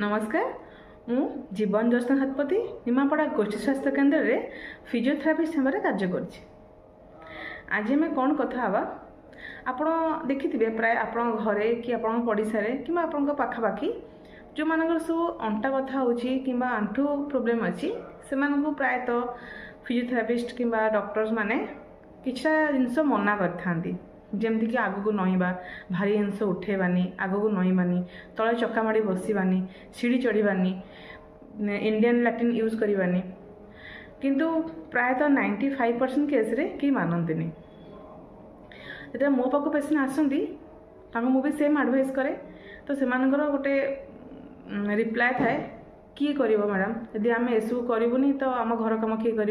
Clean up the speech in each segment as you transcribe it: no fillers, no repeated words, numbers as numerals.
नमस्कार मु जीवन जसन हाथपति निमापड़ा गोष्ठी स्वास्थ्य केन्द्र में फिजियोथेरापिस्ट भाव कार्य कर आज आम कौन कथा हवा आपण देखिथिबे प्राय आपण घरे कि आपण पड़िशा कि आपण पाखापाखि जो मान सब अंटा कथा होची किंबा आंठू प्रोब्लेम अच्छी से प्रायतः फिजियोथेरापिस्ट किंबा डॉक्टर्स माने किछा जिनस मना करथांती जमती कि आग को नईबा भारी जिनस उठेबानी आग को नईबानी तले चक्का माड़ी बसवानी सीढ़ी चढ़ानी इंडियन लैट्रिन यूज करवानी किंतु प्रायतः 95% केस रे कि मानती जो मो पाक पेसेंट आसती मुझे सेम आडभाइस करे तो से गोटे रिप्लाय थाए किए कर मैडम यदि आम एसबू करूनी तो आम घर कम किए कर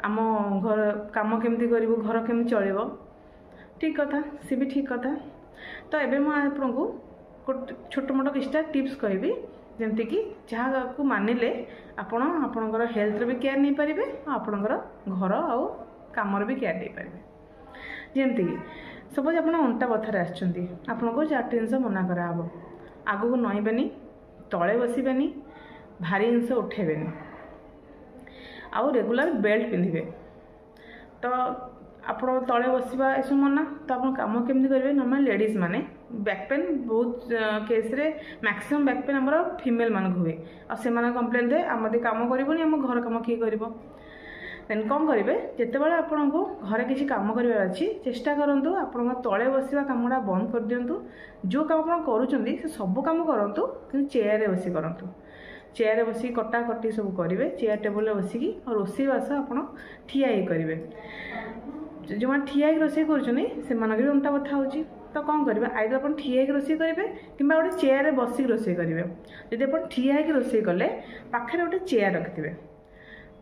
आम घर कम केमती करूँ घर केमती चलो ठीक कथा सी भी ठीक कथा तो एबे मैं आपको छोट मोट किछटा टिप्स कहबी जमती कि जहाँ को मानिले आपण आपणकर हेल्थ भी केयर नहीं पारे आपणकर घर आउ कमर भी केयर नहीं पारे जमती कि सपोज आप अंटा बथार आपको चार्ट जिनस मना कराब आग को नईबेनी तले बसबेनी भारी जिनस उठेबेनी आउ रेगुलर बेल्ट पिंधे तो आप तले बसवा यू मना तो आप कम केमती करेंगे नॉर्मल लेडीज माने बैक पेन बहुत केस रे मैक्सिमम बैक पेन आमर फीमेल मानक हुए और से कंप्लेन दे आम कम करनी आम घर कम किए कर देन कौन करेंगे जितेबाला आपन को घरे किसी काम करार अच्छी चेष्टा करूँ आप तले बसवा कमटा बंद कर दिंतु जो काम आप करुँच सब कम करूँ कि चेयर बस करूँ चेयर बस कटा कटी सब करेंगे चेयर टेबल बसिकी और रोसई बास आप ठिया करेंगे जो मैंने ठिया रोसई कर अंटा बथा हो तो कौन करेंगे आइदर आप ठिया रोसई करेंगे कि गोटे चेयर बसिक रोसई करेंगे जब आप ठिया रोसई कले पाखे गोटे चेयर रखिथे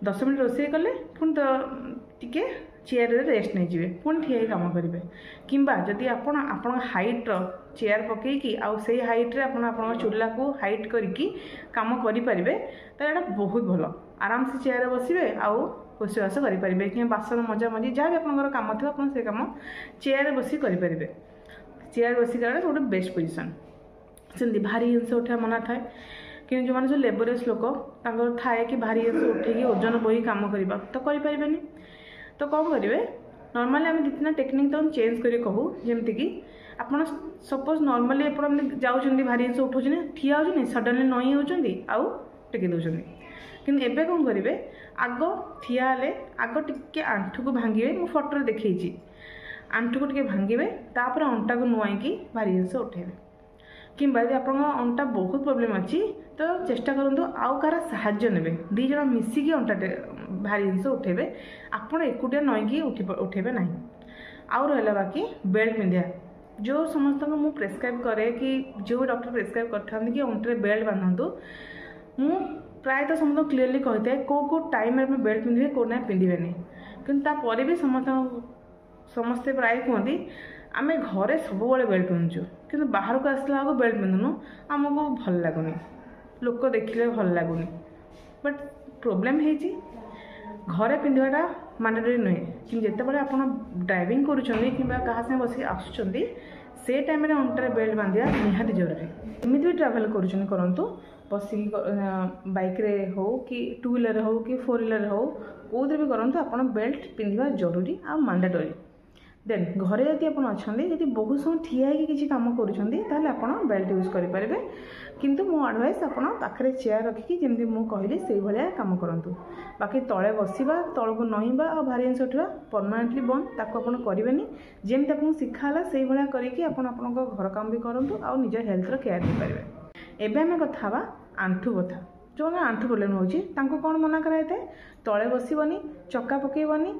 10 मिनट रोसई कले पुणी तो टिके चेयर रेस्ट नहीं जाए पुणी ठिया कम करेंगे किंबा जदि आपण हाइट्र चेयर पकईकी आउ से हाइट्रे आप चूल्हा को हाइट करके कम करेंगे तो यहाँ बहुत भल आराम से चेयर बसवे आउ रोसईबास करेंगे कि बासन मजा मजी जहाँ भी आप कम थी आप से कम चेयर बस करेंगे चेयर बस गोटे बेस्ट पोजिशन सेमती भारी जिनस उठा मना थाए कि जो मैंने जो लेबरियस लोक थाए कि भारी जिनस उठेकी ओजन बोही कम करवा तो करें तो कौन करेंगे नॉर्मली आम जितना टेक्निक तो चेंज कर कहूँ जमती कि आप सपोज नॉर्मली आप जाऊँ भारी जिनस उठाऊँ ठिया हो सडनली नई होती आउ टेकी दौरान कि एबे कौन करेंगे आग ठिया आग टिके आंठू को भांगे मु फोटो देखी आंठू को टिके भांगे तापर अंटा को नुआईकी भारी जिनस उठेबे किंबा यदि आपन अंटा बहुत प्रॉब्लम अच्छी तो चेष्टा करूँ आउ कार साहाय्य ने दी जन मिसिकी अंटा भारी जिनस उठेबे आपड़ एकुटिया नईकी उठेबे ना आउ रहा बाकी बेल्ट पिंधा जो समस्त को मु प्रेस्क्राइब करे कि जो डॉक्टर प्रेस्क्राइब करते कि अंटे बेल्ट बांधतु मु प्रायतः समस्त क्लीयरली कहते हैं कौ टाइम में बेल्ट पिंधे कौ ना पिंधे कि भी समस्ते प्राय कहती आम घरे सब बेल्ट पिंधुचु कि बाहर को आसला बेल्ट पिंधुनु आमको भल लगुनि लोक देखिले भल लगुनि बट प्रोब्लेम है घरे पिंधाटा मैंडेटरी नुहे कि जितेबाला आप ड्राइविंग करा बस आसुँच से टाइम अंटारे बेल्ट बांधा निहाती जरूरी एमती भी ट्रावेल करूँ बसिकी बाइक रे हो कि 2 व्हीलर हो कि 4 व्हीलर हो कौन भी करूँ आप बेल्ट पिंधा जरूरी आ मैंडेटरी देन घरे जदि आप अच्छा जब बहुत समय ठिया किसी कम कर बेल्ट यूज करेंगे किंतु मो एडवाइस आपे चेयर रखिकी जमी मुझे कहली से भाया कम करूँ बाकी तले बसवा तल को नईबा और भारी जिनस उठा परमानेंटली बंद ताको करेंगे जमी आपको शिखाला से भाया करके घर काम भी करूँ आ निज हेल्थर केयर नहीं पारे एवं आम कथा आंठू बथा जो आंठू प्रोब्लेम हो कौन मना कराए तले बसबनी चक्का पकईबनी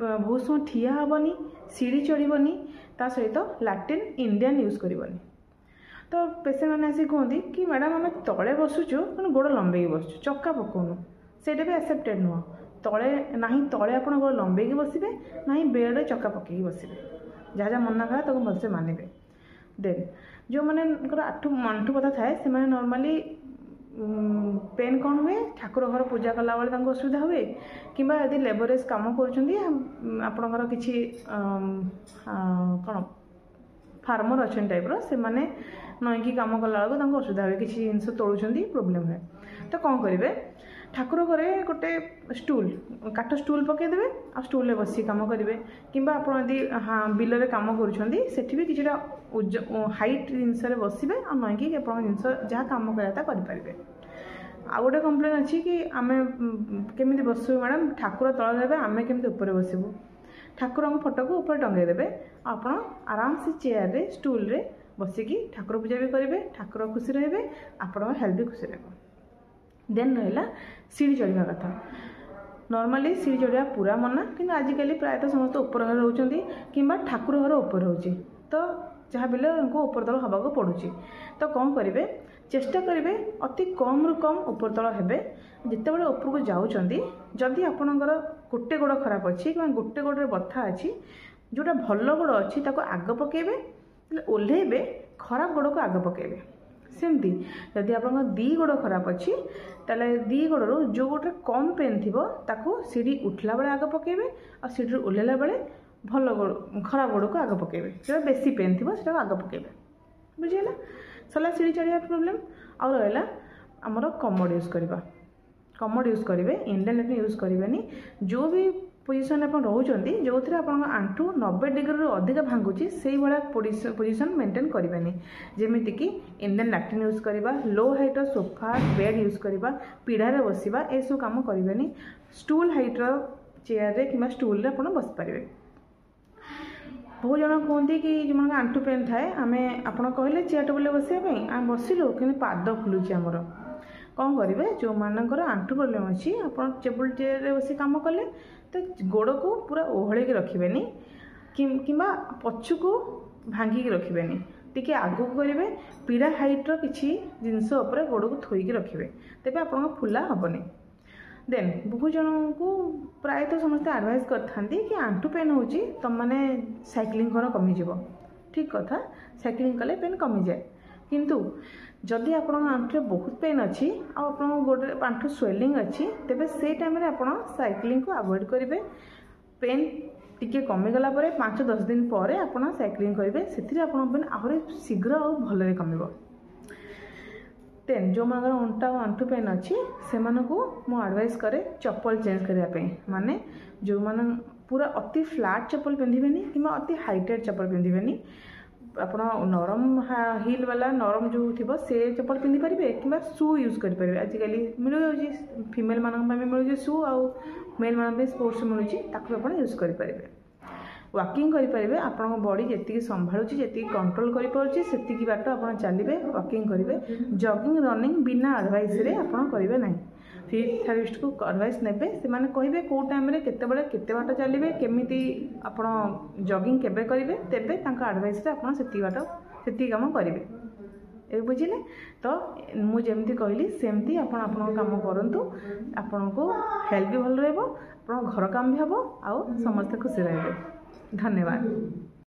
बहुत समय ठिया हेनी सीढ़ी चढ़नी ता सहित लैट्रिन इंडियन यूज करनी तो पेसेंट मैंने आसिक कहते कि मैडम आम तले बसुचु कि गोड़ लंबे बसुचु चक्का पकाउनु सेटा भी एक्सेप्टेड नुह तले ना तले आप गोड़ लंबे बसबे ना बेड चक्का पकई बसबे जहाँ जहाँ मना करा तक भलसे मानवे देन जो मैंने आंठू बता थाए से नॉर्मली पेन कौन हुए ठाकुर घर पूजा कला बेले असुविधा हुए कि यदि लेबरेज कम कर किसी कौन फार्मर अच्छा टाइप से नईकी कम कला बेलू असुविधा हुए किसी जिन तोड़ुंट प्रोब्लेम हुए तो कौन करेंगे ठाकुर घरे गोटे स्टूल काठ स्टूल पकईदे आ स्टूल बस कम करेंगे कि हाँ बिल कम कर भी किसी हाइट जिनस बसवे आ नईकी आप जिनस जहाँ कम करें आ गोटे कंप्लेन अच्छी कि आम केमी बसबू मैडम ठाकुर तल देवे आम केमी ऊपर बसबू ठाकुर फोटो को ऊपर टंगेदेवे आप आराम से चेयर रे स्टूल रे बसिकी ठाकुर पूजा भी करेंगे ठाकुर खुशी रे आप हेल्थ भी खुशी रहा देन रहा सीढ़ी चढ़ा कथा नॉर्मली सीढ़ी चढ़ा पूरा मना कि आजिकल प्रायतः समस्त ऊपर घर रोचे कि ठाकुर घर ऊपर हो तो जहाँ भी ऊपर तल हवा पड़ुची तो कौन करेंगे चेष्टा करेंगे अति कम रु कम ऊपर तल हे जिते बड़े ऊपर को जाऊँगी जदि आपणकर गोटे गोड़ खराब अच्छी कि गोटे गोड़े बथा अच्छी जोटा भल गोड़ अच्छी आग पकेबे ओह्लेबे खराब गोड़ को आग पकेबे सेमती जदि आप दी गोड़ खराब अच्छी ताले दी गोड़ जो गोटे कम पेन थी सीढ़ी उठला बेले आग पकेबे और सीढ़ी ओह्लैला बेले भल गोड़ खराब गोड़ को आग पकेबे जो बेसी पेन थी आग पकेबे बुझीगला सरला सीढ़ी चढ़िया प्रोब्लेम आउ रहा आमर कमोड यूज करवा कमोड यूज करेंगे इंडियन लैट्रिन यूज करेंगे जो भी पोजिशन आप रोचे जो थे आप आंठू 90 डिग्री अधिक भांगुची से भाया पोजिशन मेंटेन करेंगे जमीक इंडियन लैट्रिन यूज करवा लो हाइटर सोफा बेड यूज करवा पीढ़ार बसवा ए सब कम करेंगे स्टूल हाइटर चेयर रे कि स्टूल आप बस पारे बहुत जन कहते कि जो आंठू पेन थाए आम आप कहले चेयर टेबुल बसापी आम बसिलु कि पाद फुलुची आमर कौन करेंगे जो मानकर आंठू प्रोब्लेम अच्छी आप टेबुल चेयर बस कम कले तो गोड़ को पूरा ओहल रखें कि पछकू भांगिकी रखें टी आगू करेंगे पीड़ा हाइट्र किसी जिनस गोड़ को थोईकी रखेंगे तेज आप फुला हेनी देन बहुत जन को प्रायतः समस्त एडवाइस करते कि आंठू पेन हो तुम मैंने साइक्लिंग कर कमिज ठीक कथा साइक्लिंग कले पेन कमी जाए किंतु जदि आप आंठू बहुत पेन अच्छी आप गोटे आंठू स्वेलिंग अच्छी तेरे से टाइम आप साइक्लिंग को अवॉइड करेंगे पेन टिके कमीगला 5-10 दिन पर आप साइक्लिंग करेंगे से आहरी शीघ्र आ भल कम देन जो मान अंटा और आंठू पेन अच्छी से मु एडवाइस करे चप्पल चेंज करने माने जो मान पूरा अति फ्लैट चप्पल पिंधे कि अति हाइटेड चप्पल पिंधे आप नरम हिल वाला नरम जो थी से चप्पल पिंधि पारे कि शू यूज करेंगे आजिकल मिल जाऊँगी फीमेल मानक मिलूँ शू आउ मेल मान स्पोर्ट्स मिलूँ यूज करेंगे वाकिंग करेंगे आप बॉडी जी संभालुँ जी कंट्रोल कर बाट आप चलिए वाकिंग करेंगे जॉगिंग रनिंग बिना एडवाइस रे आप करेंगे ना फिजियोथेरापिस्ट को एडवाइस नेबे से माने कहिबे को टाइम रे केते बाट चलिए केमिति आप जॉगिंग केबे करेंगे तेबे तांका एडवाइस रे आप सेती काम करेंगे ए बुझिले तो मुझे कहली सेमती आप काम करूँ आपन को हेल्थ भी भल रहा घर काम भी हम आउ समस्त खुशी रहे धन्यवाद।